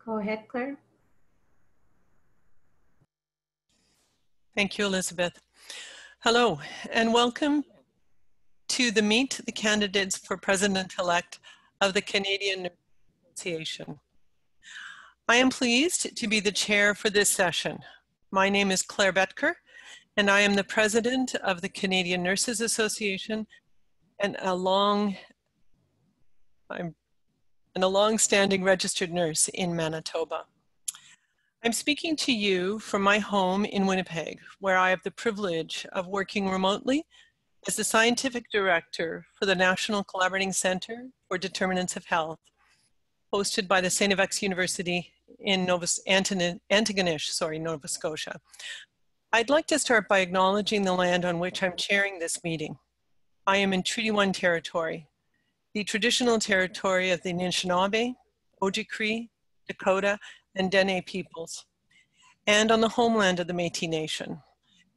Go ahead, Claire. Thank you, Elizabeth. Hello, and welcome to the Meet the Candidates for President-elect of the Canadian Nurses Association. I am pleased to be the chair for this session. My name is Claire Betker, and I am the president of the Canadian Nurses Association and a long-standing registered nurse in Manitoba. I'm speaking to you from my home in Winnipeg, where I have the privilege of working remotely as the scientific director for the National Collaborating Centre for Determinants of Health, hosted by the St. FX University in Antigonish, Nova Scotia. I'd like to start by acknowledging the land on which I'm chairing this meeting. I am in Treaty 1 territory, the traditional territory of the Anishinaabe, Ojibwe, Dakota, and Dene peoples, and on the homeland of the Métis Nation.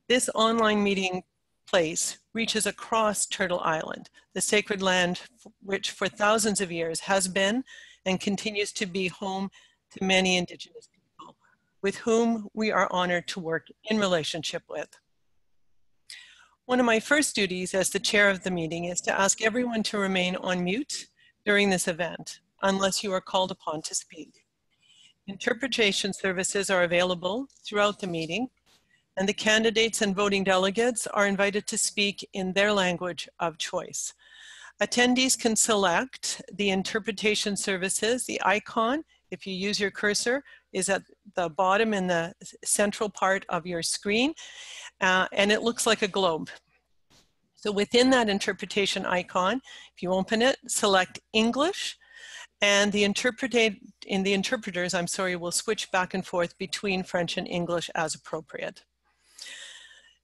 This online meeting place reaches across Turtle Island, the sacred land which for thousands of years has been and continues to be home to many Indigenous people, with whom we are honored to work in relationship with. One of my first duties as the chair of the meeting is to ask everyone to remain on mute during this event, unless you are called upon to speak. Interpretation services are available throughout the meeting, and the candidates and voting delegates are invited to speak in their language of choice. Attendees can select the interpretation services. The icon, if you use your cursor, is at the bottom in the central part of your screen, and it looks like a globe. So within that interpretation icon, if you open it, select English, and the interpreters, will switch back and forth between French and English as appropriate.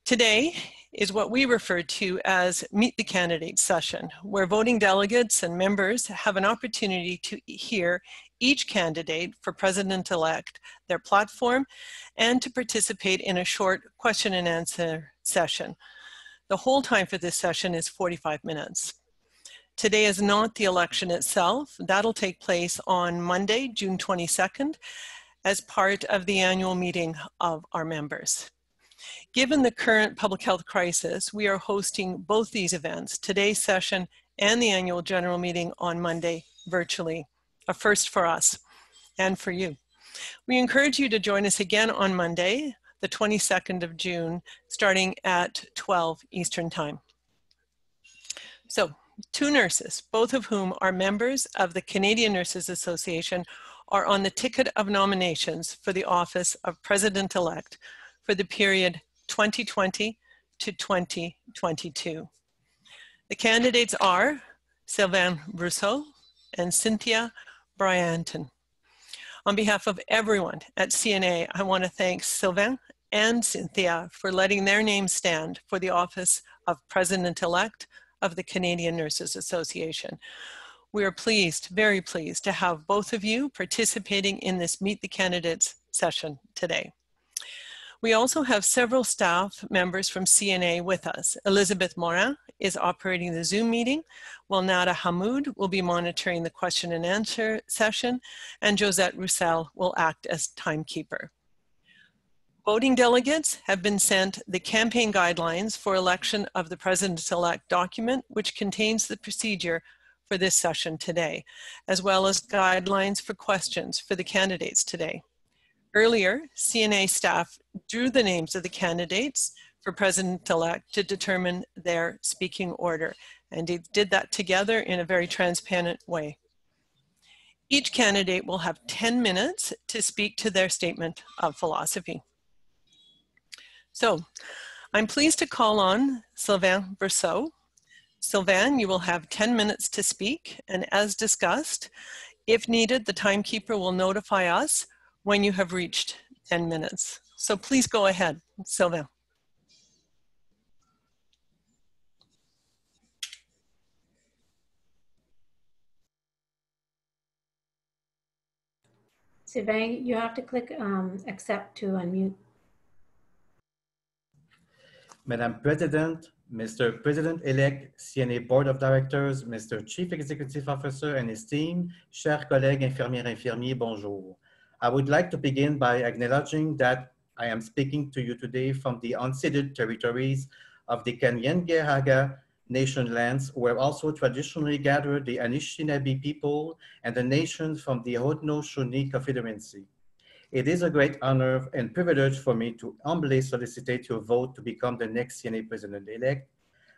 Today is what we refer to as Meet the Candidates session, where voting delegates and members have an opportunity to hear each candidate for president-elect, their platform, and to participate in a short question and answer session. The whole time for this session is 45 minutes. Today is not the election itself. That'll take place on Monday, June 22nd, as part of the annual meeting of our members. Given the current public health crisis, we are hosting both these events, today's session and the annual general meeting on Monday virtually, a first for us and for you. We encourage you to join us again on Monday, the 22nd of June, starting at 12 Eastern Time. So, two nurses, both of whom are members of the Canadian Nurses Association, are on the ticket of nominations for the office of President-elect for the period 2020 to 2022. The candidates are Sylvain Brousseau and Cynthia Bryanton. On behalf of everyone at CNA, I want to thank Sylvain and Cynthia for letting their names stand for the office of President-elect of the Canadian Nurses Association. We are pleased, very pleased, to have both of you participating in this Meet the Candidates session today. We also have several staff members from CNA with us. Elizabeth Morin is operating the Zoom meeting, while Nada Hammude will be monitoring the question and answer session, and Josette Roussel will act as timekeeper. Voting delegates have been sent the campaign guidelines for election of the President-elect document, which contains the procedure for this session today, as well as guidelines for questions for the candidates today. Earlier, CNA staff drew the names of the candidates for President-elect to determine their speaking order, and they did that together in a very transparent way. Each candidate will have 10 minutes to speak to their statement of philosophy. So, I'm pleased to call on Sylvain Brousseau. Sylvain, you will have 10 minutes to speak, and as discussed, if needed, the timekeeper will notify us when you have reached 10 minutes. So please go ahead, Sylvain. Sylvain, you have to click accept to unmute. Madam President, Mr. President-elect, CNA Board of Directors, Mr. Chief Executive Officer and his team, chers collègues infirmières et infirmiers, bonjour. I would like to begin by acknowledging that I am speaking to you today from the unceded territories of the Kanien'kehá:ka Nation lands, where also traditionally gathered the Anishinaabe people and the nations from the Haudenosaunee Confederacy. It is a great honor and privilege for me to humbly solicit your vote to become the next CNA president-elect.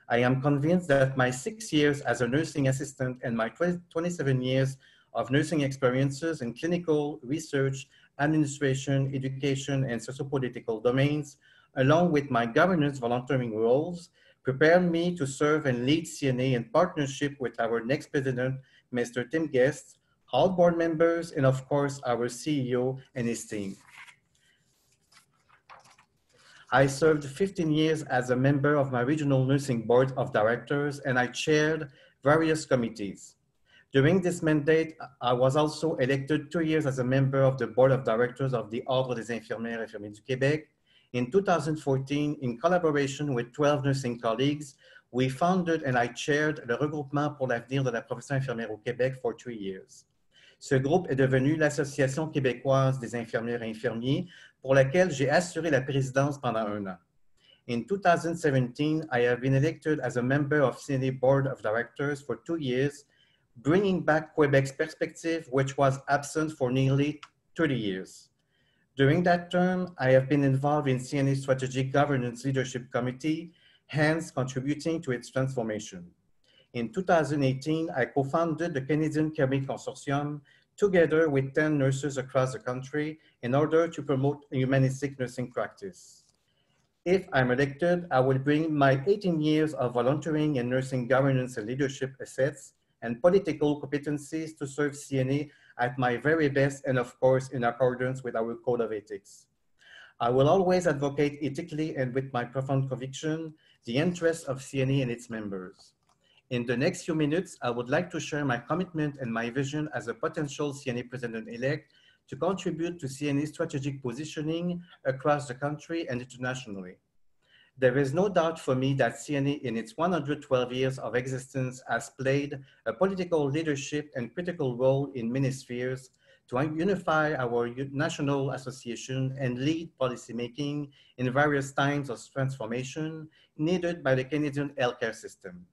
I am convinced that my 6 years as a nursing assistant and my 27 years of nursing experiences in clinical, research, administration, education, and sociopolitical domains, along with my governance volunteering roles, prepare me to serve and lead CNA in partnership with our next president, Mr. Tim Guest, all board members, and of course, our CEO and his team. I served 15 years as a member of my regional nursing board of directors, and I chaired various committees. During this mandate, I was also elected 2 years as a member of the board of directors of the Ordre des Infirmières et Infirmiers du Québec. In 2014, in collaboration with 12 nursing colleagues, we founded and I chaired le Regroupement pour l'avenir de la profession infirmière au Québec for 3 years. Ce groupe est devenu l'Association québécoise des infirmières et infirmiers, pour laquelle j'ai assuré la présidence pendant 1 an. In 2017, I have been elected as a member of CNA Board of Directors for 2 years, bringing back Quebec's perspective, which was absent for nearly 30 years. During that term, I have been involved in CNA's Strategic Governance Leadership Committee, hence contributing to its transformation. In 2018, I co-founded the Canadian Career Consortium together with 10 nurses across the country in order to promote a humanistic nursing practice. If I'm elected, I will bring my 18 years of volunteering in nursing governance and leadership assets and political competencies to serve CNA at my very best and of course in accordance with our code of ethics. I will always advocate ethically and with my profound conviction the interests of CNA and its members. In the next few minutes, I would like to share my commitment and my vision as a potential CNA president-elect to contribute to CNA's strategic positioning across the country and internationally. There is no doubt for me that CNA in its 112 years of existence has played a political leadership and critical role in many spheres to unify our national association and lead policymaking in various times of transformation needed by the Canadian healthcare system.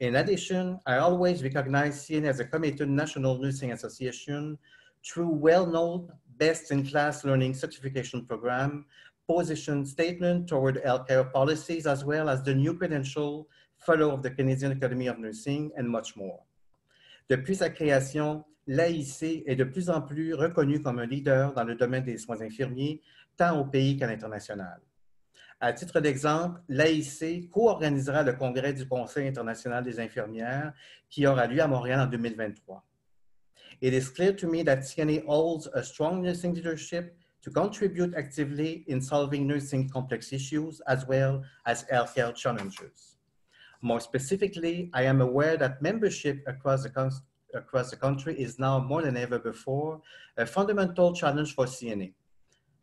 In addition, I always recognize CNA as a committed national nursing association through well-known best-in-class learning certification program, position statement toward healthcare policies, as well as the new credential, fellow of the Canadian Academy of Nursing, and much more. Depuis sa création, l'AIC est de plus en plus reconnu comme un leader dans le domaine des soins infirmiers, tant au pays qu'à l'international. À titre d'exemple, l'AIC co-organisera le congrès du Conseil international des infirmières qui aura lieu à Montréal en 2023. It is clear to me that CNA holds a strong nursing leadership to contribute actively in solving nursing complex issues as well as healthcare challenges. More specifically, I am aware that membership across the country is now more than ever before a fundamental challenge for CNA.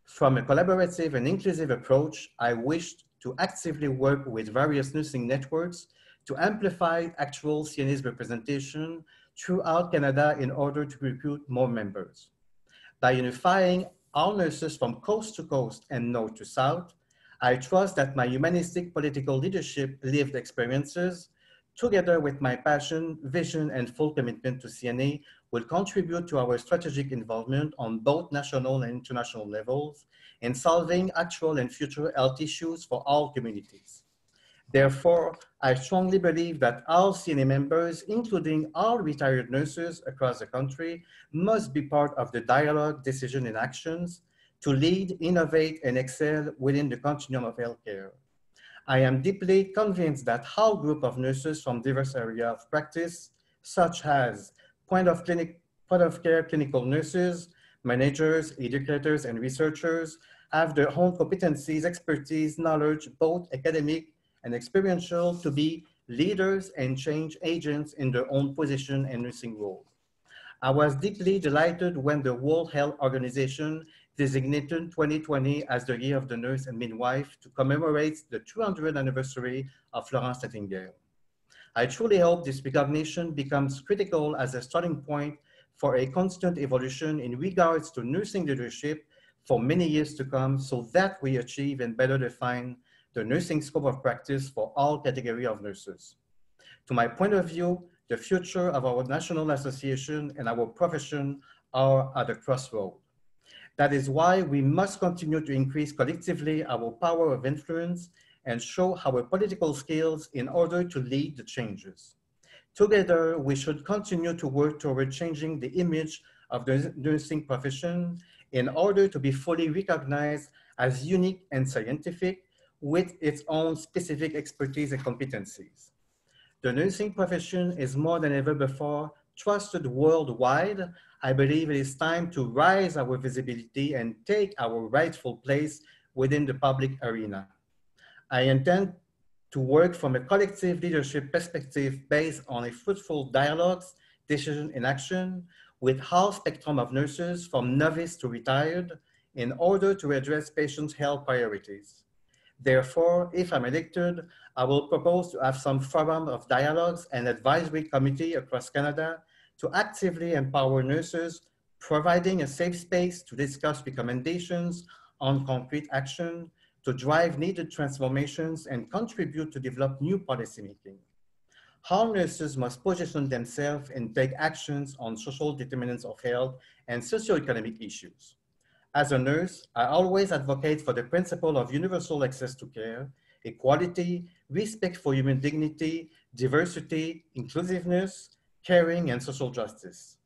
From a collaborative and inclusive approach, I wished to actively work with various nursing networks to amplify actual CNA's representation throughout Canada in order to recruit more members. By unifying all nurses from coast to coast and north to south, I trust that my humanistic political leadership lived experiences, together with my passion, vision, and full commitment to CNA, will contribute to our strategic involvement on both national and international levels in solving actual and future health issues for all communities. Therefore, I strongly believe that all CNA members, including all retired nurses across the country, must be part of the dialogue, decision, and actions to lead, innovate, and excel within the continuum of healthcare. I am deeply convinced that whole group of nurses from diverse areas of practice, such as point of care clinical nurses, managers, educators, and researchers, have their own competencies, expertise, knowledge, both academic and experiential, to be leaders and change agents in their own position and nursing role. I was deeply delighted when the World Health Organization designated 2020 as the Year of the Nurse and Midwife to commemorate the 200th anniversary of Florence Nightingale. I truly hope this recognition becomes critical as a starting point for a constant evolution in regards to nursing leadership for many years to come, so that we achieve and better define the nursing scope of practice for all categories of nurses. To my point of view, the future of our national association and our profession are at a crossroad. That is why we must continue to increase collectively our power of influence and show our political skills in order to lead the changes. Together, we should continue to work toward changing the image of the nursing profession in order to be fully recognized as unique and scientific with its own specific expertise and competencies. The nursing profession is more than ever before trusted worldwide. I believe it is time to rise our visibility and take our rightful place within the public arena. I intend to work from a collective leadership perspective based on a fruitful dialogues, decision and action with all spectrum of nurses from novice to retired in order to address patients' health priorities. Therefore, if I'm elected, I will propose to have some forum of dialogues and advisory committee across Canada to actively empower nurses, providing a safe space to discuss recommendations on concrete action to drive needed transformations and contribute to develop new policymaking. All nurses must position themselves and take actions on social determinants of health and socioeconomic issues. As a nurse, I always advocate for the principle of universal access to care, equality, respect for human dignity, diversity, inclusiveness, caring, and social justice.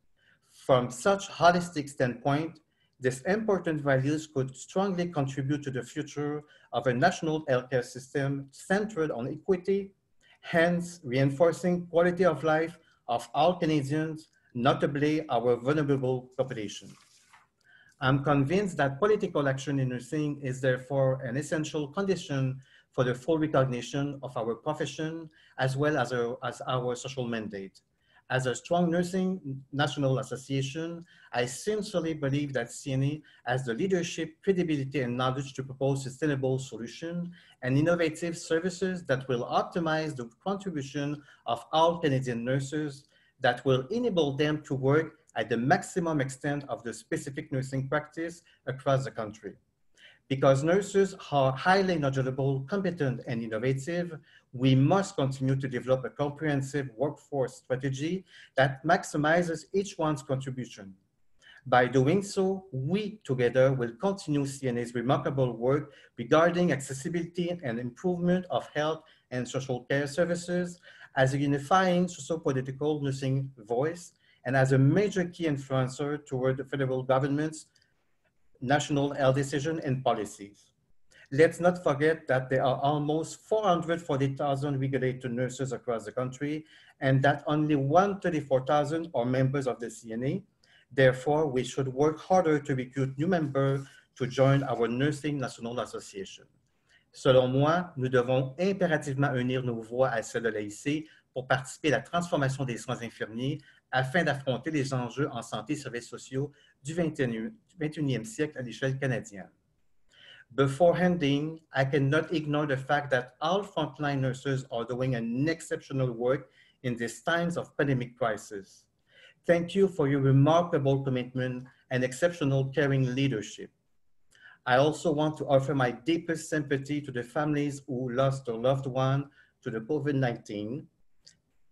From such holistic standpoint, these important values could strongly contribute to the future of a national healthcare system centered on equity, hence reinforcing quality of life of all Canadians, notably our vulnerable population. I'm convinced that political action in nursing is therefore an essential condition for the full recognition of our profession as well as our social mandate. As a strong nursing national association, I sincerely believe that CNA has the leadership, credibility, and knowledge to propose sustainable solutions and innovative services that will optimize the contribution of all Canadian nurses, that will enable them to work at the maximum extent of the specific nursing practice across the country. Because nurses are highly knowledgeable, competent, and innovative, we must continue to develop a comprehensive workforce strategy that maximizes each one's contribution. By doing so, we together will continue CNA's remarkable work regarding accessibility and improvement of health and social care services as a unifying socio-political nursing voice and as a major key influencer toward the federal government's national health decision and policies. Let's not forget that there are almost 440,000 regulated nurses across the country and that only 134,000 are members of the CNA. Therefore, we should work harder to recruit new members to join our Nursing National Association. Selon moi, nous devons impérativement unir nos voix à celles de l'AIC pour participer à la transformation des soins infirmiers afin d'affronter les enjeux en santé et services sociaux du 21e siècle à l'échelle canadienne. Before ending, I cannot ignore the fact that all frontline nurses are doing an exceptional work in these times of pandemic crisis. Thank you for your remarkable commitment and exceptional caring leadership. I also want to offer my deepest sympathy to the families who lost their loved one to the COVID-19.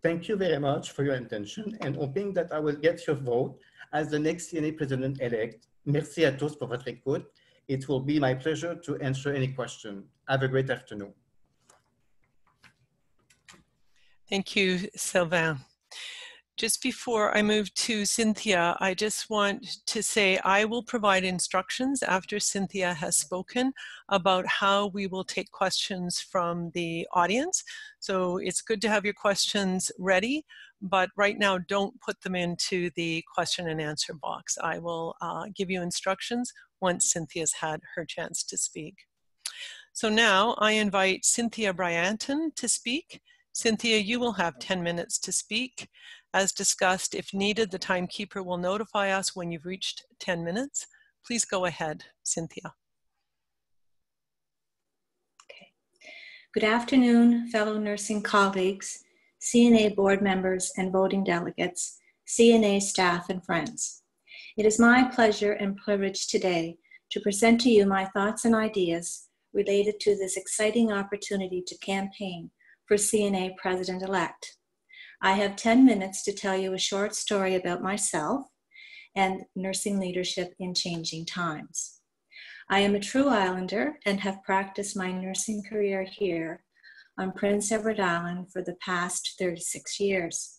Thank you very much for your attention and hoping that I will get your vote as the next CNA president-elect. Merci à tous pour votre écoute. It will be my pleasure to answer any question. Have a great afternoon. Thank you, Sylvain. Just before I move to Cynthia, I just want to say I will provide instructions after Cynthia has spoken about how we will take questions from the audience. So it's good to have your questions ready, but right now don't put them into the question and answer box. I will give you instructions once Cynthia's had her chance to speak. So now I invite Cynthia Bryanton to speak. Cynthia, you will have 10 minutes to speak. As discussed, if needed, the timekeeper will notify us when you've reached 10 minutes. Please go ahead, Cynthia. Okay. Good afternoon, fellow nursing colleagues, CNA board members, and voting delegates. CNA staff, and friends. It is my pleasure and privilege today to present to you my thoughts and ideas related to this exciting opportunity to campaign for CNA President-elect. I have 10 minutes to tell you a short story about myself and nursing leadership in changing times. I am a true Islander and have practiced my nursing career here on Prince Edward Island for the past 36 years.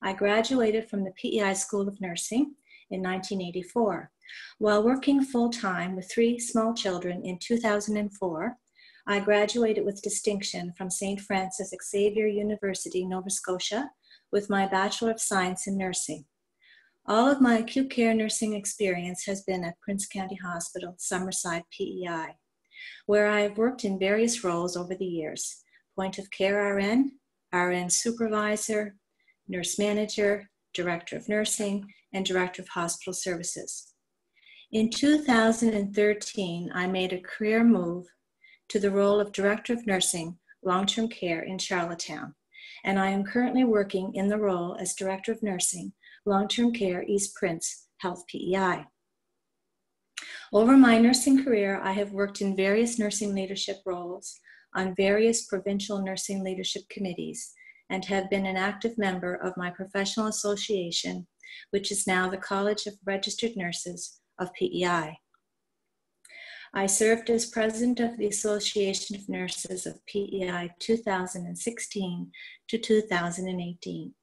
I graduated from the PEI School of Nursing in 1984. While working full-time with 3 small children in 2004, I graduated with distinction from St. Francis Xavier University, Nova Scotia, with my Bachelor of Science in Nursing. All of my acute care nursing experience has been at Prince County Hospital, Summerside, PEI, where I have worked in various roles over the years: point of care RN, RN supervisor, nurse manager, director of nursing, and director of hospital services. In 2013, I made a career move to the role of director of nursing, long-term care in Charlottetown, and I am currently working in the role as director of nursing, long-term care, East Prince Health PEI. Over my nursing career, I have worked in various nursing leadership roles on various provincial nursing leadership committees and have been an active member of my professional association, which is now the College of Registered Nurses of PEI. I served as president of the Association of Nurses of PEI 2016 to 2018.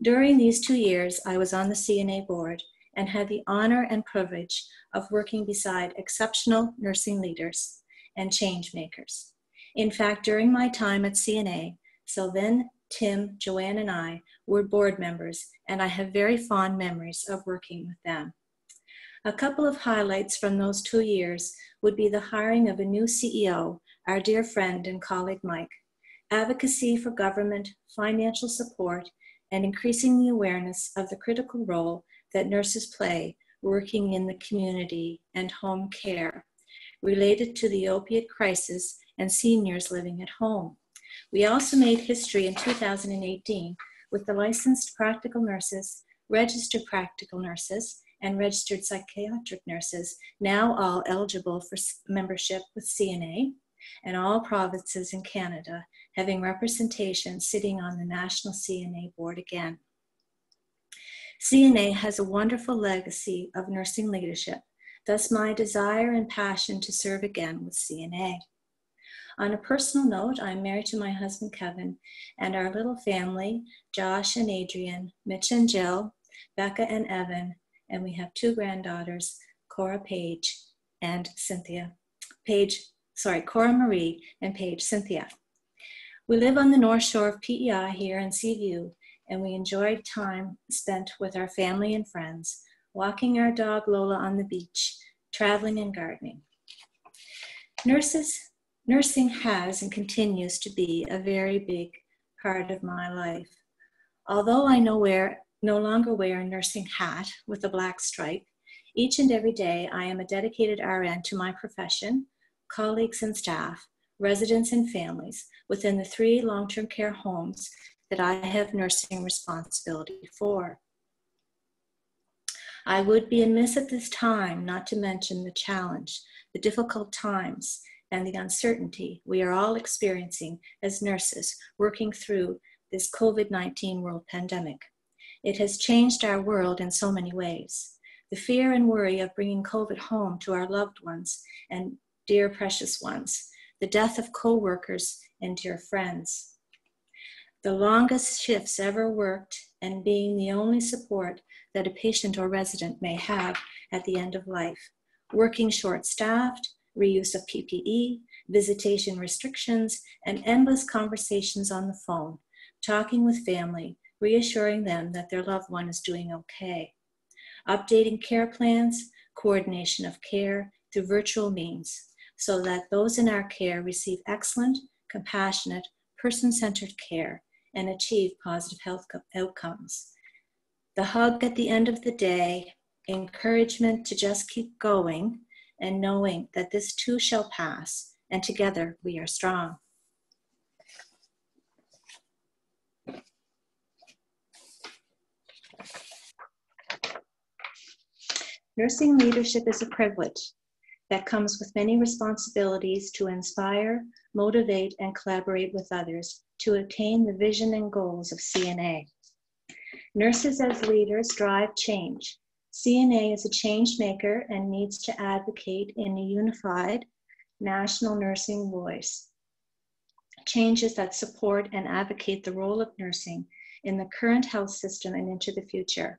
During these 2 years, I was on the CNA board and had the honor and privilege of working beside exceptional nursing leaders and change makers. In fact, during my time at CNA, Sylvain, Tim, Joanne, and I were board members, and I have very fond memories of working with them. A couple of highlights from those 2 years would be the hiring of a new CEO, our dear friend and colleague Mike, advocacy for government, financial support, and increasing the awareness of the critical role that nurses play working in the community and home care related to the opiate crisis and seniors living at home. We also made history in 2018 with the licensed practical nurses, registered practical nurses, and registered psychiatric nurses, now all eligible for membership with CNA, and all provinces in Canada having representation sitting on the National CNA Board again. CNA has a wonderful legacy of nursing leadership, thus my desire and passion to serve again with CNA. On a personal note, I'm married to my husband, Kevin, and our little family, Josh and Adrian, Mitch and Jill, Becca and Evan, and we have 2 granddaughters, Cora Paige and Cynthia. Cora Marie and Paige Cynthia. We live on the North Shore of PEI here in Seaview, and we enjoy time spent with our family and friends, walking our dog Lola on the beach, traveling and gardening. Nursing has and continues to be a very big part of my life. Although I no longer wear a nursing hat with a black stripe, each and every day I am a dedicated RN to my profession, colleagues and staff, residents and families within the 3 long-term care homes that I have nursing responsibility for. I would be amiss at this time not to mention the challenge, the difficult times, and the uncertainty we are all experiencing as nurses working through this COVID-19 world pandemic. It has changed our world in so many ways. The fear and worry of bringing COVID home to our loved ones and dear precious ones, the death of co-workers and dear friends. The longest shifts ever worked and being the only support that a patient or resident may have at the end of life. Working short-staffed, reuse of PPE, visitation restrictions, and endless conversations on the phone, talking with family, reassuring them that their loved one is doing okay. Updating care plans, coordination of care through virtual means, so that those in our care receive excellent, compassionate, person-centered care and achieve positive health outcomes. The hug at the end of the day, encouragement to just keep going, and knowing that this too shall pass, and together we are strong. Nursing leadership is a privilege that comes with many responsibilities to inspire, motivate, and collaborate with others to attain the vision and goals of CNA. Nurses as leaders drive change. CNA is a change maker and needs to advocate in a unified national nursing voice. Changes that support and advocate the role of nursing in the current health system and into the future.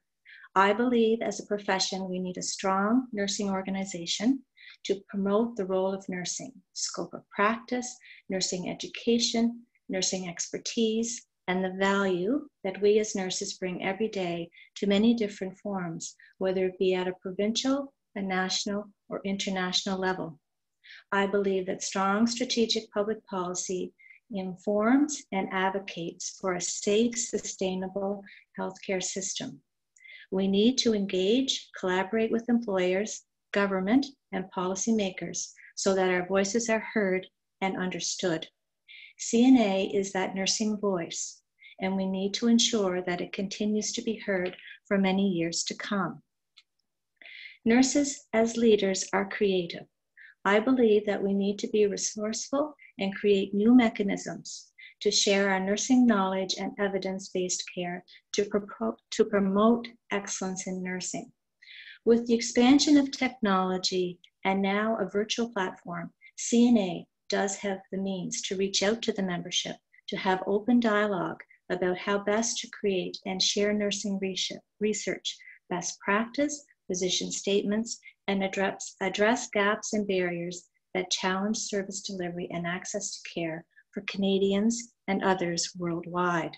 I believe as a profession, we need a strong nursing organization to promote the role of nursing, scope of practice, nursing education, nursing expertise, and the value that we as nurses bring every day to many different forms, whether it be at a provincial, a national, or international level. I believe that strong strategic public policy informs and advocates for a safe, sustainable healthcare system. We need to engage, collaborate with employers, government, and policymakers so that our voices are heard and understood. CNA is that nursing voice, and we need to ensure that it continues to be heard for many years to come. Nurses as leaders are creative. I believe that we need to be resourceful and create new mechanisms to share our nursing knowledge and evidence-based care to promote excellence in nursing. With the expansion of technology and now a virtual platform, CNA does have the means to reach out to the membership, to have open dialogue about how best to create and share nursing research, best practice, position statements, and address gaps and barriers that challenge service delivery and access to care for Canadians and others worldwide.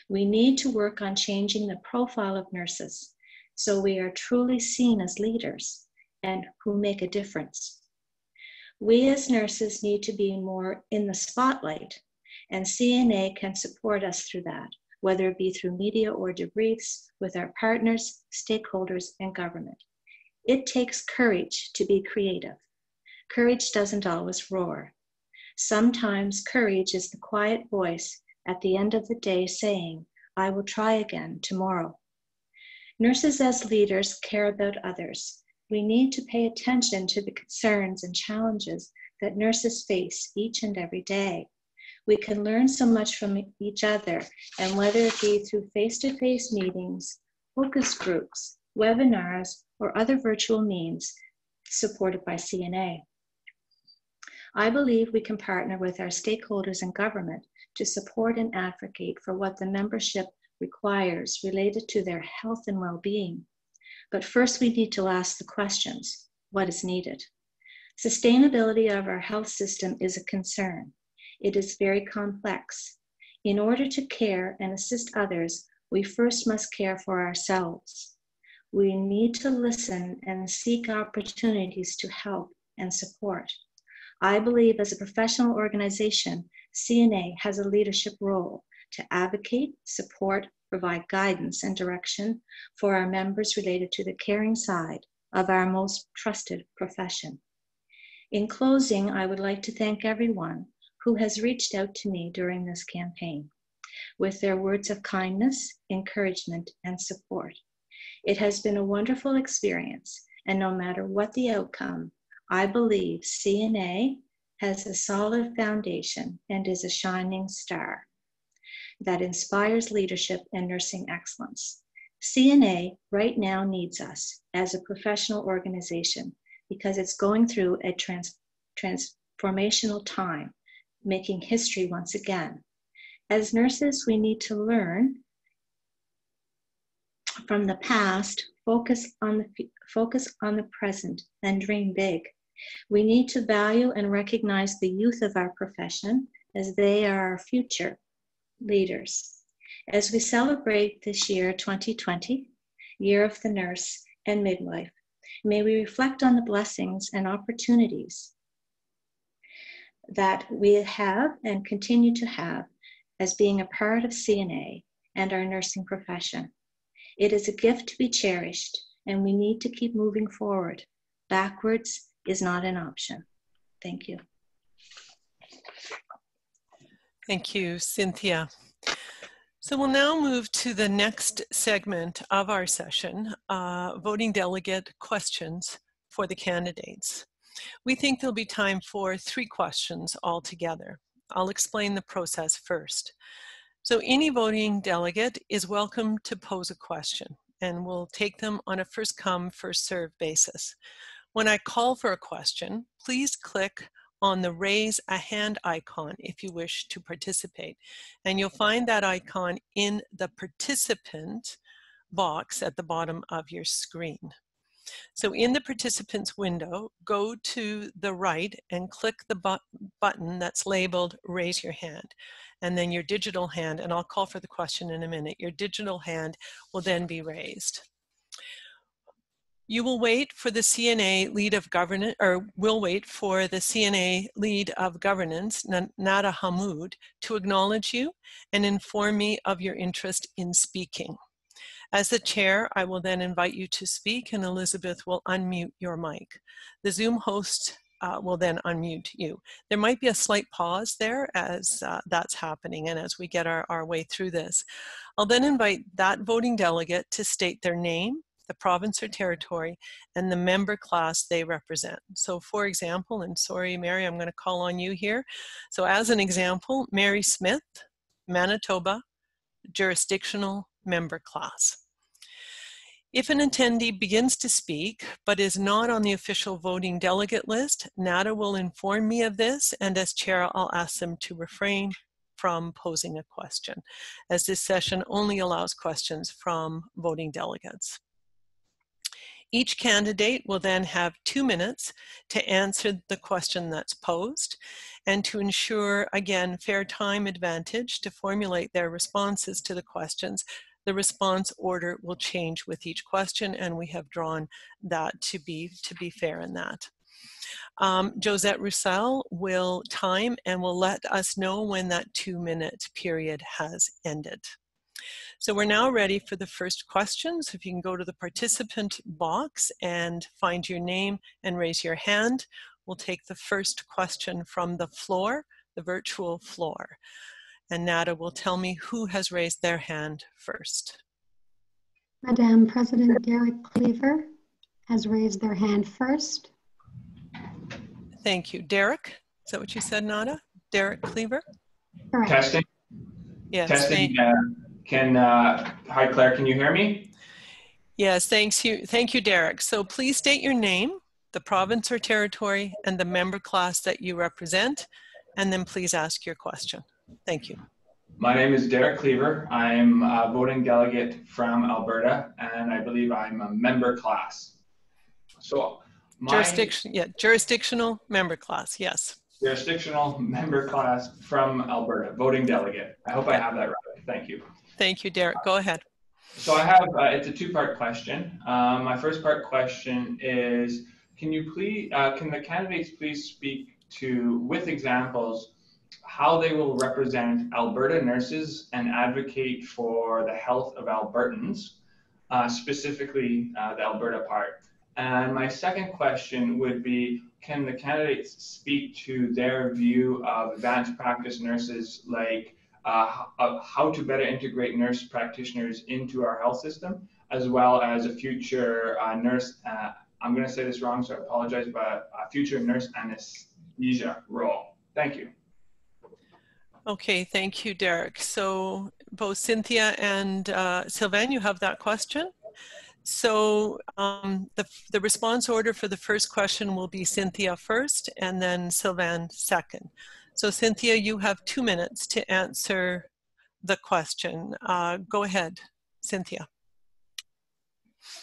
We need to work on changing the profile of nurses so we are truly seen as leaders and who make a difference. We as nurses need to be more in the spotlight, and CNA can support us through that, whether it be through media or debriefs with our partners, stakeholders, and government. It takes courage to be creative. Courage doesn't always roar. Sometimes courage is the quiet voice at the end of the day saying, I will try again tomorrow. Nurses as leaders care about others. We need to pay attention to the concerns and challenges that nurses face each and every day. We can learn so much from each other, and whether it be through face-to-face meetings, focus groups, webinars, or other virtual means supported by CNA. I believe we can partner with our stakeholders and government to support and advocate for what the membership requires related to their health and well-being. But first we need to ask the questions, what is needed? Sustainability of our health system is a concern. It is very complex. In order to care and assist others, we first must care for ourselves. We need to listen and seek opportunities to help and support. I believe as a professional organization, CNA has a leadership role to advocate, support, provide guidance and direction for our members related to the caring side of our most trusted profession. In closing, I would like to thank everyone who has reached out to me during this campaign with their words of kindness, encouragement, and support. It has been a wonderful experience, and no matter what the outcome, I believe CNA has a solid foundation and is a shining star that inspires leadership and nursing excellence. CNA right now needs us as a professional organization because it's going through a transformational time, making history once again. As nurses, we need to learn from the past, focus on the present, and dream big. We need to value and recognize the youth of our profession as they are our future leaders. As we celebrate this year, 2020, Year of the Nurse and Midwife, may we reflect on the blessings and opportunities that we have and continue to have as being a part of CNA and our nursing profession. It is a gift to be cherished, and we need to keep moving forward. Backwards is not an option. Thank you. Thank you, Cynthia. So we'll now move to the next segment of our session, voting delegate questions for the candidates. We think there'll be time for 3 questions altogether. I'll explain the process first. So any voting delegate is welcome to pose a question, and we'll take them on a first come, first served basis. When I call for a question, please click on the raise a hand icon if you wish to participate. And you'll find that icon in the participant box at the bottom of your screen. So in the participants window, go to the right and click the button that's labeled raise your hand. And then your digital hand, and I'll call for the question in a minute, your digital hand will then be raised. You will wait for the CNA lead of governance, or will wait for the CNA lead of governance, Nada Hammude, to acknowledge you and inform me of your interest in speaking. As the chair, I will then invite you to speak, and Elizabeth will unmute your mic. The Zoom host will then unmute you. There might be a slight pause there as that's happening and as we get our way through this. I'll then invite that voting delegate to state their name, the province or territory, and the member class they represent. So for example, and sorry, Mary, I'm going to call on you here. So as an example, Mary Smith, Manitoba, jurisdictional member class. If an attendee begins to speak but is not on the official voting delegate list, NADA will inform me of this, and as chair, I'll ask them to refrain from posing a question, as this session only allows questions from voting delegates. Each candidate will then have 2 minutes to answer the question that's posed, and to ensure, again, fair time advantage to formulate their responses to the questions. The response order will change with each question, and we have drawn that to be fair in that. Josette Roussel will time and will let us know when that 2-minute period has ended. So we're now ready for the first question. So if you can go to the participant box and find your name and raise your hand, we'll take the first question from the floor, the virtual floor. And Nada will tell me who has raised their hand first. Madam President, Derrick Cleaver has raised their hand first. Thank you. Derrick, is that what you said, Nada? Derrick Cleaver? Correct. Testing. Yes. Testing. Hi, Claire, can you hear me? Yes, thank you, Derrick. So please state your name, the province or territory, and the member class that you represent, and then please ask your question. Thank you. My name is Derrick Cleaver. I'm a voting delegate from Alberta, and I believe I'm a member class. So jurisdictional member class, yes. Jurisdictional member class from Alberta, voting delegate. I hope I have that right. Thank you. Thank you, Derrick. Go ahead. So I have, it's a 2-part question. My first part question is, can the candidates please speak to, with examples, how they will represent Alberta nurses and advocate for the health of Albertans, specifically the Alberta part. And my second question would be, can the candidates speak to their view of advanced practice nurses, like how to better integrate nurse practitioners into our health system, as well as a future nurse, I'm going to say this wrong, so I apologize, but a future nurse anesthesia role. Thank you. Okay, thank you, Derrick. So both Cynthia and Sylvain, you have that question. So the response order for the first question will be Cynthia first and then Sylvain second. So Cynthia, you have 2 minutes to answer the question. Go ahead, Cynthia.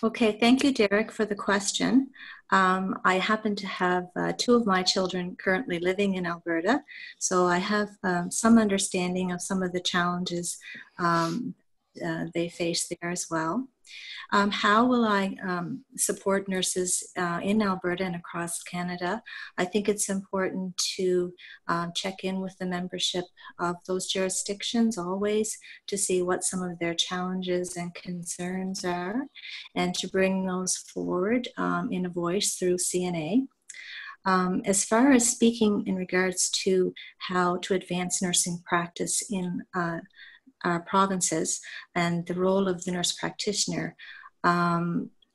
Okay, thank you, Derrick, for the question. I happen to have 2 of my children currently living in Alberta, so I have some understanding of some of the challenges they face there as well. How will I support nurses in Alberta and across Canada? I think it's important to check in with the membership of those jurisdictions always to see what some of their challenges and concerns are, and to bring those forward in a voice through CNA. As far as speaking in regards to how to advance nursing practice in our provinces and the role of the nurse practitioner,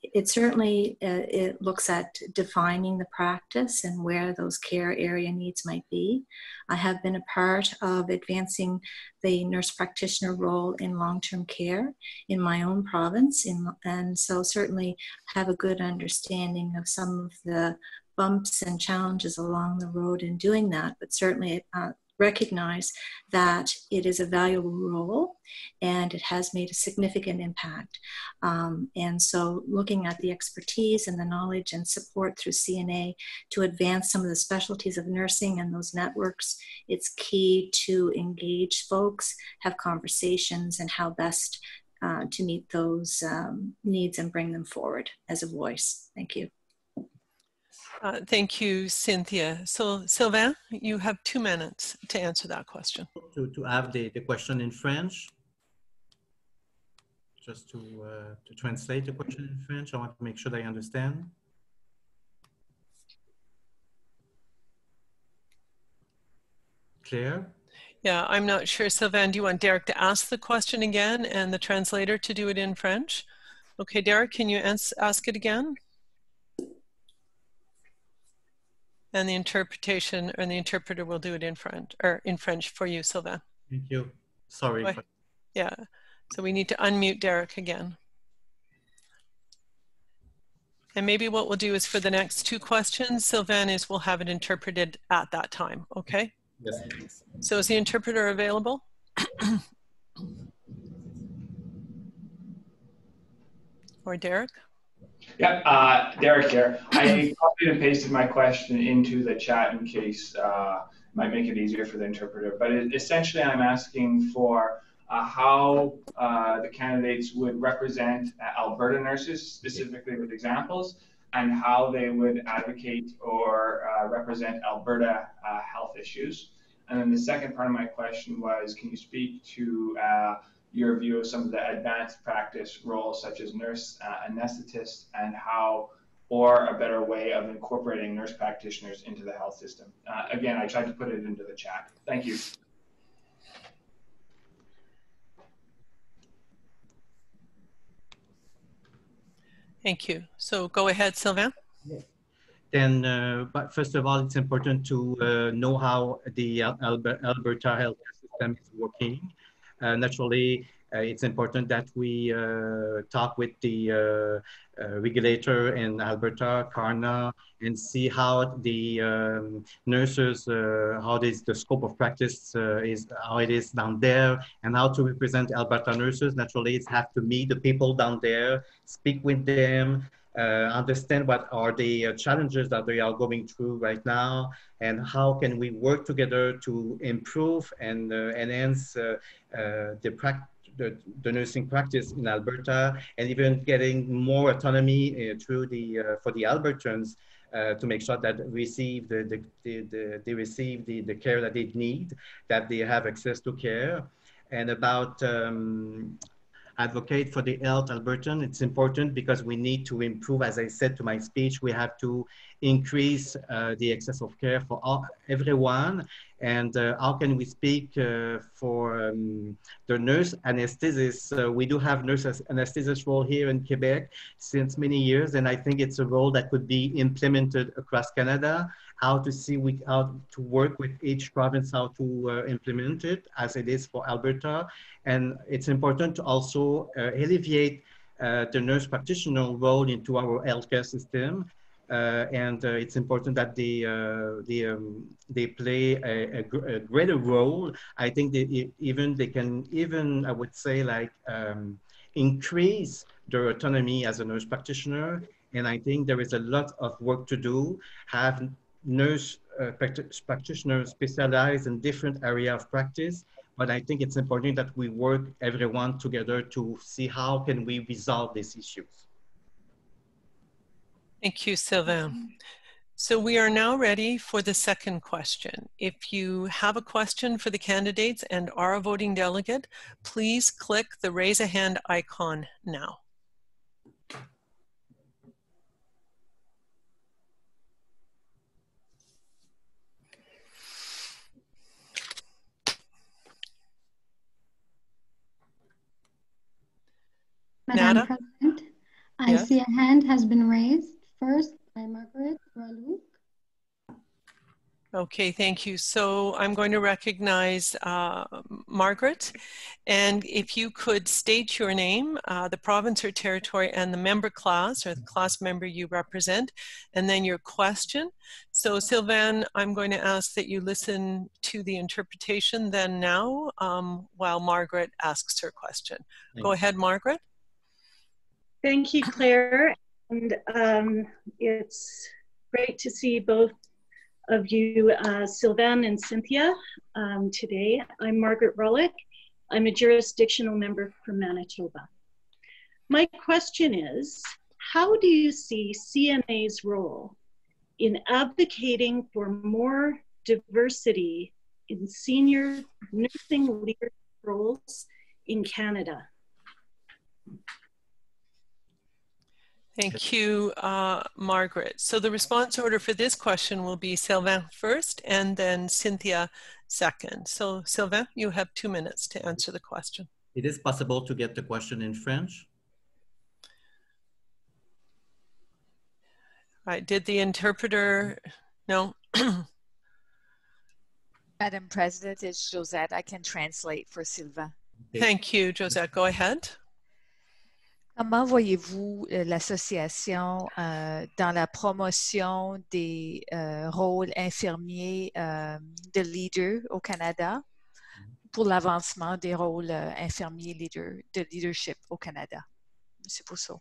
it certainly it looks at defining the practice and where those care area needs might be. I have been a part of advancing the nurse practitioner role in long-term care in my own province, and so certainly have a good understanding of some of the bumps and challenges along the road in doing that, but certainly recognize that it is a valuable role and it has made a significant impact. And so looking at the expertise and the knowledge and support through CNA to advance some of the specialties of nursing and those networks, it's key to engage folks, have conversations, and how best to meet those needs and bring them forward as a voice. Thank you. Thank you, Cynthia. So, Sylvain, you have 2 minutes to answer that question. To have the question in French, just to translate the question in French, I want to make sure that I understand. Clear? Yeah, I'm not sure. Sylvain, do you want Derrick to ask the question again and the translator to do it in French? Okay, Derrick, can you ask it again? And the interpretation or the interpreter will do it in French for you, Sylvain. Thank you. Sorry. Yeah, so we need to unmute Derrick again. And maybe what we'll do is for the next 2 questions, Sylvain, is we'll have it interpreted at that time, okay? Yes, please. So is the interpreter available? Or Derrick? Yeah, Derrick here. I copied and pasted my question into the chat in case might make it easier for the interpreter. But essentially, I'm asking for how the candidates would represent Alberta nurses, specifically with examples, and how they would advocate or represent Alberta health issues. And then the second part of my question was, can you speak to your view of some of the advanced practice roles such as nurse anesthetist and how, or a better way of incorporating nurse practitioners into the health system. Again, I tried to put it into the chat. Thank you. Thank you. So go ahead, Sylvain. Then, but first of all, it's important to know how the Alberta healthcare system is working. Naturally, it's important that we talk with the regulator in Alberta, CARNA, and see how the nurses, how the scope of practice is, how it is down there, and how to represent Alberta nurses. Naturally, it's have to meet the people down there, speak with them, understand what are the challenges that they are going through right now, and how can we work together to improve and enhance the nursing practice in Alberta, and even getting more autonomy through for the Albertans to make sure that they receive the care that they need, that they have access to care. And about advocate for the health Albertan, it's important because we need to improve, as I said to my speech, we have to increase the access of care for everyone. And how can we speak for the nurse anesthetist? We do have nurse anesthetist role here in Quebec since many years, and I think it's a role that could be implemented across Canada. How to work with each province, how to implement it as it is for Alberta. And it's important to also alleviate the nurse practitioner role into our healthcare system. It's important that they play a greater role. I think they can I would say, like increase their autonomy as a nurse practitioner. And I think there is a lot of work to do. Have nurse practitioners specialize in different area of practice. But I think it's important that we work everyone together to see how can we resolve these issues. Thank you, Sylvain. So we are now ready for the second question. If you have a question for the candidates and are a voting delegate, please click the raise a hand icon now. Madam Nada? President, I Yes. see a hand has been raised first by Margaret Rauliuk. Okay, thank you. So I'm going to recognize Margaret, and if you could state your name, the province or territory, and the member class or the class member you represent, and then your question. So Sylvain, I'm going to ask that you listen to the interpretation then now while Margaret asks her question. Go ahead, Margaret. Thank you, Claire. And it's great to see both of you, Sylvain and Cynthia, today. I'm Margaret Rauliuk. I'm a jurisdictional member from Manitoba. My question is, how do you see CNA's role in advocating for more diversity in senior nursing leadership roles in Canada? Thank you, Margaret. So the response order for this question will be Sylvain first and then Cynthia second. So Sylvain, you have 2 minutes to answer the question. It is possible to get the question in French? Right, did the interpreter, no? Madam President, it's Josette. I can translate for Sylvain. Okay. Thank you, Josette. Go ahead. Comment voyez-vous l'association dans la promotion des rôles infirmiers de leader au Canada pour l'avancement des rôles infirmiers de leadership au Canada? Monsieur Brousseau.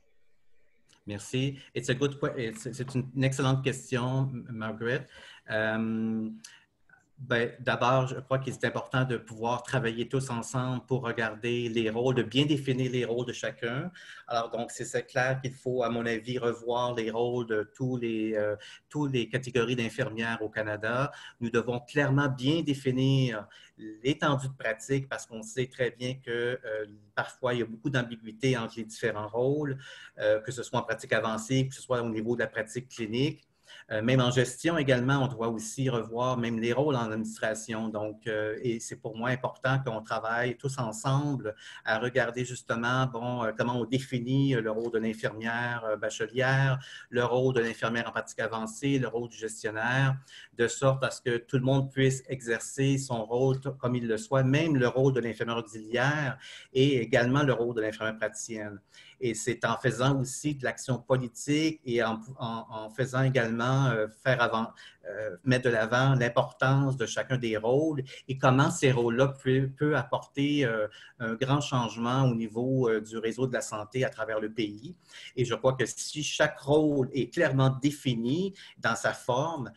Merci. C'est une excellente question, Margaret. D'abord, je crois qu'il est important de pouvoir travailler tous ensemble pour regarder les rôles, de bien définir les rôles de chacun. Alors, donc, c'est clair qu'il faut, à mon avis, revoir les rôles de tous les catégories d'infirmières au Canada. Nous devons clairement bien définir l'étendue de pratique parce qu'on sait très bien que parfois, il y a beaucoup d'ambiguïté entre les différents rôles, que ce soit en pratique avancée, que ce soit au niveau de la pratique clinique. Même en gestion également, on doit aussi revoir même les rôles en administration. Donc, et c'est pour moi important qu'on travaille tous ensemble à regarder justement comment on définit le rôle de l'infirmière bachelière, le rôle de l'infirmière en pratique avancée, le rôle du gestionnaire, de sorte à ce que tout le monde puisse exercer son rôle comme il le soit, même le rôle de l'infirmière auxiliaire et également le rôle de l'infirmière praticienne. Et c'est en faisant aussi de l'action politique et en faisant également mettre de l'avant l'importance de chacun des rôles et comment ces rôles-là peuvent apporter un grand changement au niveau du réseau de la santé à travers le pays. Et je crois que si chaque rôle est clairement défini dans sa forme,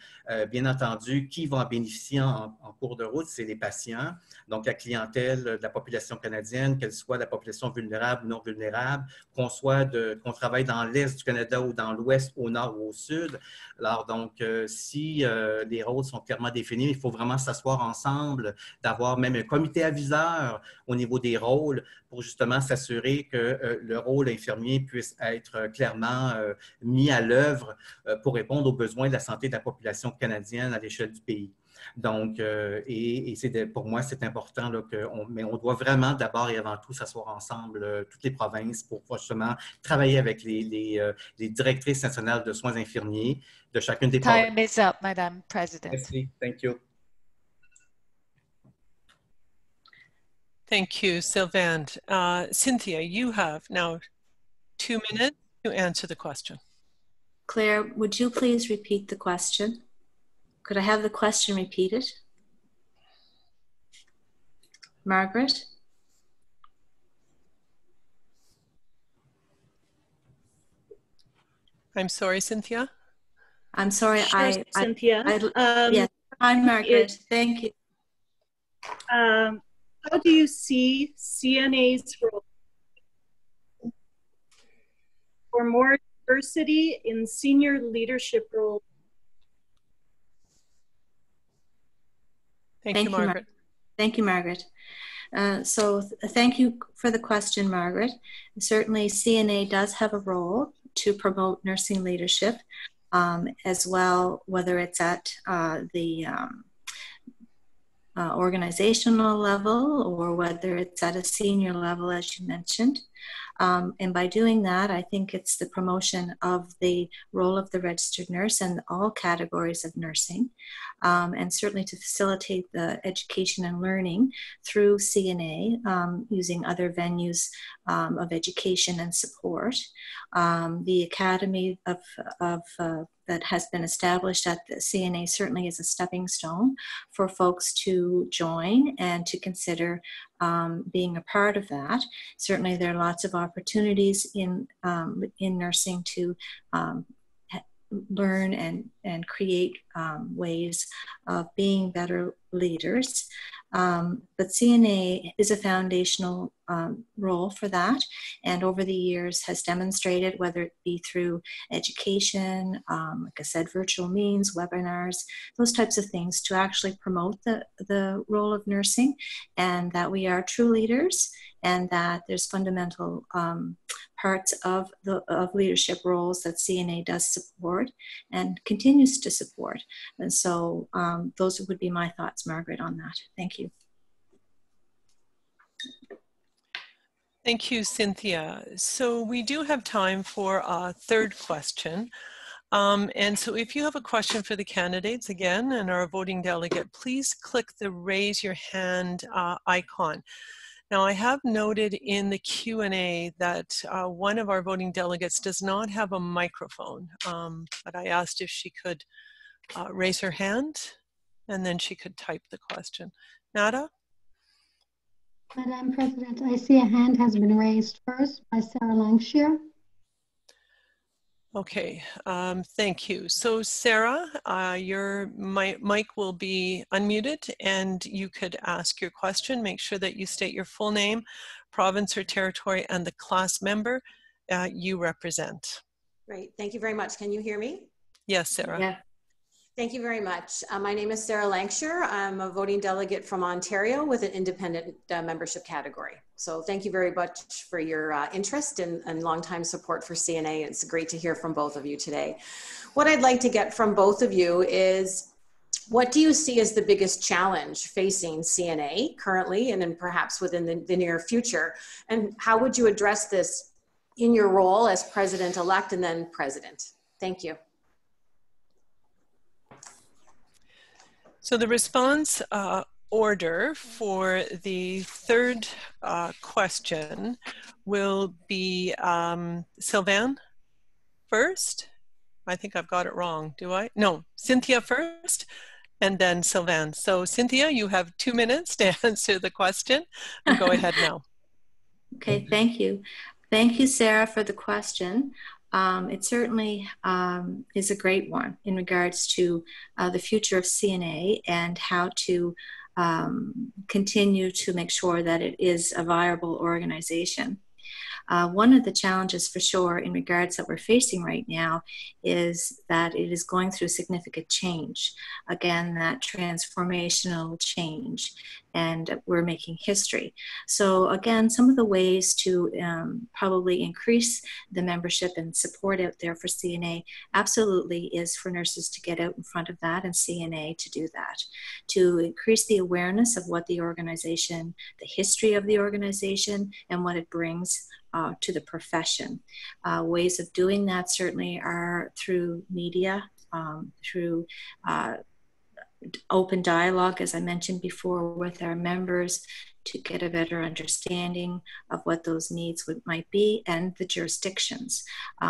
bien entendu, qui va en bénéficier en cours de route, c'est les patients, donc la clientèle de la population canadienne, qu'elle soit la population vulnérable ou non vulnérable, qu'on travaille dans l'Est du Canada ou dans l'Ouest, au Nord ou au Sud. Alors, donc, si les rôles sont clairement définis, il faut vraiment s'asseoir ensemble, d'avoir même un comité aviseur au niveau des rôles pour justement s'assurer que le rôle infirmier puisse être clairement mis à l'œuvre pour répondre aux besoins de la santé de la population canadienne à l'échelle du pays. Donc, pour moi, c'est important là, mais on doit vraiment d'abord et avant tout s'asseoir ensemble, toutes les provinces, pour justement travailler avec les directrices nationales de soins infirmiers de chacune des provinces. Time is up, Madam President. Merci. Thank you. Thank you, Sylvain. Cynthia, you have now 2 minutes to answer the question. Claire, would you please repeat the question? Could I have the question repeated? Margaret? I'm sorry, Cynthia. I'm sorry, Sure, Cynthia. Yes. Hi, Margaret. Thank you. How do you see CNA's role for more diversity in senior leadership roles? Thank you, Margaret. Thank you, Margaret. Thank you for the question, Margaret. Certainly, CNA does have a role to promote nursing leadership as well, whether it's at the organizational level or whether it's at a senior level, as you mentioned. And by doing that, I think it's the promotion of the role of the registered nurse and all categories of nursing, and certainly to facilitate the education and learning through CNA, using other venues of education and support. The Academy that has been established at the CNA certainly is a stepping stone for folks to join and to consider being a part of that. Certainly there are lots of opportunities in nursing to learn and create ways of being better leaders. But CNA is a foundational role for that, and over the years has demonstrated, whether it be through education, like I said, virtual means, webinars, those types of things, to actually promote the role of nursing, and that we are true leaders, and that there's fundamental parts of leadership roles that CNA does support and continues to support. And so those would be my thoughts, Margaret, on that. Thank you. Thank you, Cynthia. So we do have time for a third question. And so if you have a question for the candidates again and are a voting delegate, please click the raise your hand icon. Now, I have noted in the Q&A that one of our voting delegates does not have a microphone, but I asked if she could raise her hand and then she could type the question. Nada? Madam President, I see a hand has been raised first by Sara Lankshear. Okay, thank you. So Sara, your mic will be unmuted and you could ask your question. Make sure that you state your full name, province or territory, and the class member you represent. Great, thank you very much. Can you hear me? Yes, Sara. Yeah. Thank you very much. My name is Sara Lankshear. I'm a voting delegate from Ontario with an independent membership category. So thank you very much for your interest and longtime support for CNA. It's great to hear from both of you today. What I'd like to get from both of you is, what do you see as the biggest challenge facing CNA currently and then perhaps within the near future? And how would you address this in your role as president-elect and then president? Thank you. So the response order for the third question will be Sylvain first. I think I've got it wrong, do I? No, Cynthia first and then Sylvain. So Cynthia, you have 2 minutes to answer the question. And go ahead now. Okay, thank you. Thank you, Sara, for the question. It certainly is a great one in regards to the future of CNA and how to continue to make sure that it is a viable organization. One of the challenges for sure in regards that we're facing right now is that it is going through significant change. Again, that transformational change, and we're making history. So again, some of the ways to probably increase the membership and support out there for CNA absolutely is for nurses to get out in front of that and CNA to do that, to increase the awareness of what the organization, the history of the organization, and what it brings to the profession. Ways of doing that certainly are through media, through open dialogue, as I mentioned before, with our members to get a better understanding of what those needs might be, and the jurisdictions.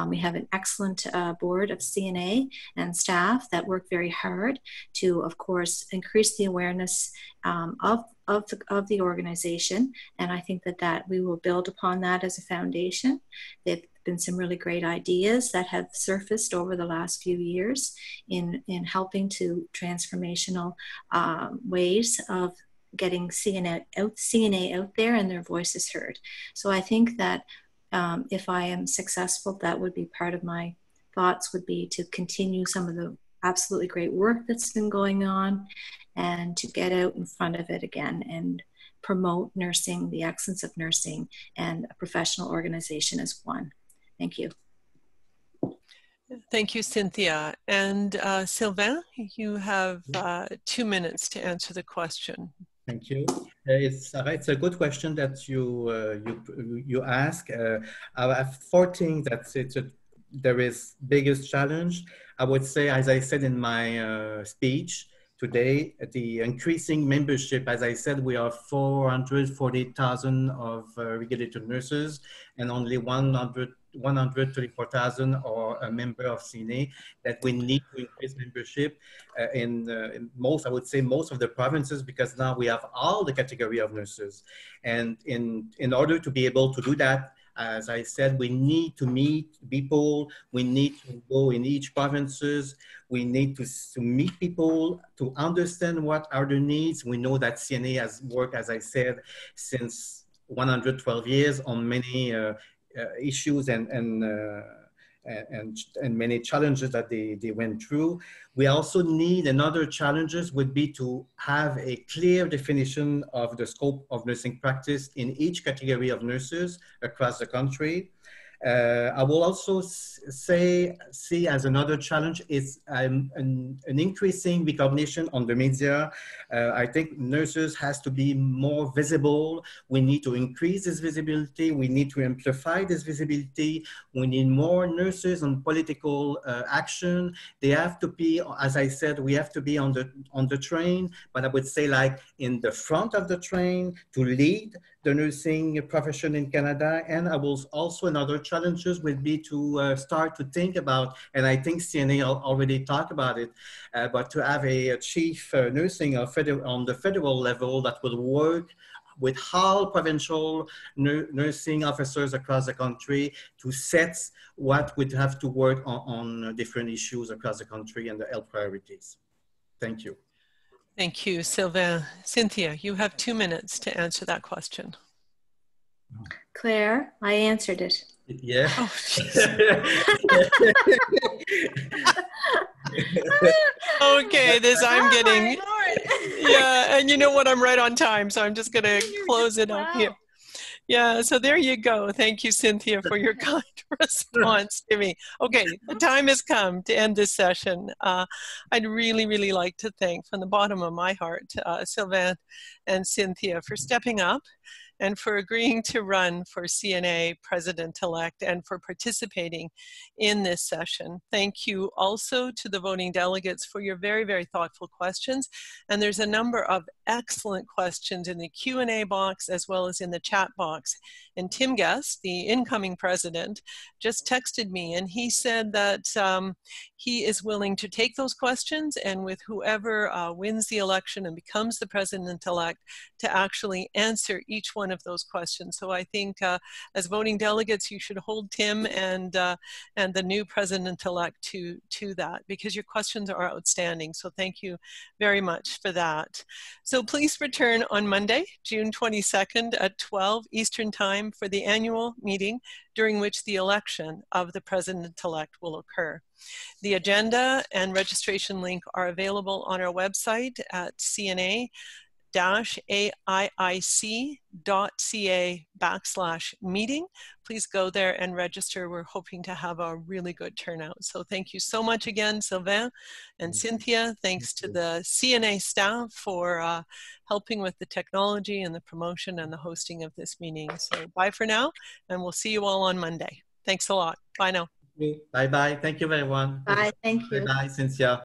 We have an excellent board of CNA and staff that work very hard to, of course, increase the awareness of the organization, and I think that we will build upon that as a foundation. They've been some really great ideas that have surfaced over the last few years in helping to transformational ways of getting CNA out there and their voices heard. So I think that if I am successful, that would be part of my thoughts, would be to continue some of the absolutely great work that's been going on and to get out in front of it again and promote nursing, the excellence of nursing, and a professional organization as one. Thank you. Thank you, Cynthia. And Sylvain, you have 2 minutes to answer the question. Thank you. It's a good question that you ask. I have 4 things that there is biggest challenge. I would say, as I said in my speech today, the increasing membership. As I said, we are 440,000 of regulated nurses, and only 134,000 are a member of CNA. That we need to increase membership in most, I would say, most of the provinces, because now we have all the category of nurses. And in order to be able to do that, as I said, we need to meet people, we need to go in each provinces, we need to meet people, to understand what are their needs. We know that CNA has worked, as I said, since 112 years on many issues and many challenges that they went through. We also need, another challenges would be to have a clear definition of the scope of nursing practice in each category of nurses across the country. I will also see as another challenge is an increasing recognition on the media. I think nurses has to be more visible. We need to increase this visibility. We need to amplify this visibility. We need more nurses on political action. They have to be, as I said, we have to be on the train, but I would say like in the front of the train to lead the nursing profession in Canada. And I will also, another challenges would be to start to think about, and I think CNA already talked about it, but to have a chief nursing on the federal level that will work with all provincial nursing officers across the country to set what would have to work on different issues across the country and the health priorities. Thank you. Thank you, Sylvain. Cynthia, you have 2 minutes to answer that question. Claire, I answered it. Yeah. Oh, okay, I'm getting, yeah, and you know what, I'm right on time, so I'm just gonna close it up here. Yeah, so there you go. Thank you, Cynthia, for your kind response to me. Okay, the time has come to end this session. I'd really, really like to thank from the bottom of my heart, Sylvain and Cynthia for stepping up and for agreeing to run for CNA President-elect and for participating in this session. Thank you also to the voting delegates for your very, very thoughtful questions. And there's a number of excellent questions in the Q&A box as well as in the chat box. And Tim Guest, the incoming president, just texted me and he said that he is willing to take those questions and with whoever wins the election and becomes the president-elect to actually answer each one of those questions. So I think as voting delegates, you should hold Tim and the new president-elect to that, because your questions are outstanding. So thank you very much for that. So please return on Monday, June 22nd at 12 Eastern Time for the annual meeting during which the election of the president-elect will occur. The agenda and registration link are available on our website at cna-aic.ca/meeting. Please go there and register. We're hoping to have a really good turnout. So thank you so much again, Sylvain and Cynthia. Thanks to the CNA staff for helping with the technology and the promotion and the hosting of this meeting. So bye for now, and we'll see you all on Monday. Thanks a lot. Bye now. Bye-bye. Thank you, everyone. Bye. Thank you. Bye-bye, Cynthia.